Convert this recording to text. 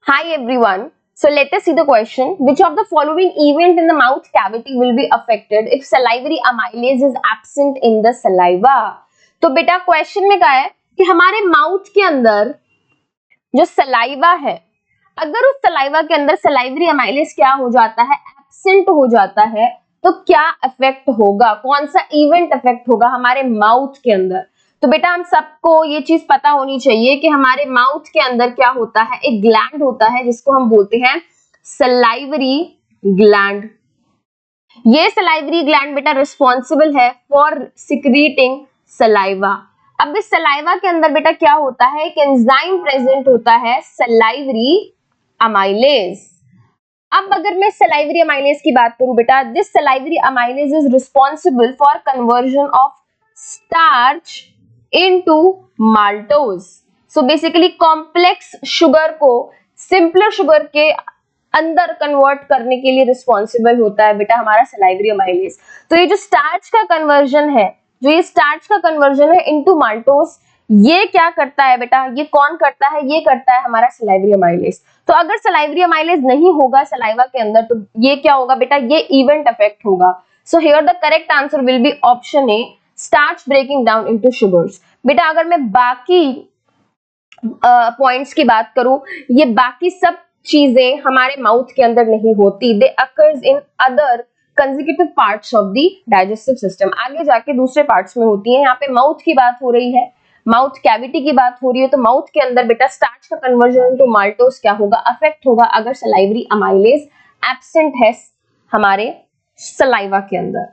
Hi everyone. So let us see the question. Which of the following event in the mouth cavity will be affected if salivary amylase is absent in the saliva? तो बेटा question में कहा है कि हमारे mouth के अंदर जो सलाइवा है, अगर उस सलाइवा के अंदर सलाइवरी अमाइलेज क्या हो जाता है, एब्सेंट हो जाता है, तो क्या इफेक्ट होगा, कौन सा इवेंट इफेक्ट होगा हमारे माउथ के अंदर। तो बेटा हम सबको ये चीज पता होनी चाहिए कि हमारे माउथ के अंदर क्या होता है, एक ग्लैंड होता है जिसको हम बोलते हैं सलाइवरी ग्लैंड। ये सलाइवरी ग्लैंड बेटा रिस्पॉन्सिबल है फॉर सिक्रीटिंग सलाइवा। अब इस सलाइवा के अंदर बेटा क्या होता है, एक एंजाइम प्रेजेंट होता है सलाइवरी अमाइलेज। अब अगर मैं सलाइवरी अमाइलेज की बात करूं बेटा, this salivary amylase is responsible for conversion of starch into maltose. So basically complex sugar को सिंपलर शुगर के अंदर कन्वर्ट करने के लिए रिस्पॉन्सिबल होता है बेटा हमारा सलाइवरी अमाइलेज। तो ये जो स्टार्च का कन्वर्जन है, इनटू माल्टोज, ये क्या करता है बेटा, ये कौन करता है, ये करता है हमारा सलाइवरी अमाइलेज। तो अगर सलाइवरी अमाइलेज नहीं होगा सलाइवा के अंदर तो ये क्या होगा बेटा, ये इवेंट इफेक्ट होगा। So here the correct answer will be option A, starch breaking down into sugars. बेटा अगर मैं बाकी पॉइंट्स की बात करूं, ये बाकी सब चीजें हमारे माउथ के अंदर नहीं होती, they occur in other consecutive parts of the digestive system. आगे जाके दूसरे पार्ट्स में होती है। यहाँ पे माउथ की बात हो रही है, माउथ कैविटी की बात हो रही है, तो माउथ के अंदर बेटा स्टार्च का कन्वर्जन इनटू माल्टोज क्या होगा, अफेक्ट होगा अगर सलाइवरी अमाइलेज एब्सेंट है हमारे सलाइवा के अंदर।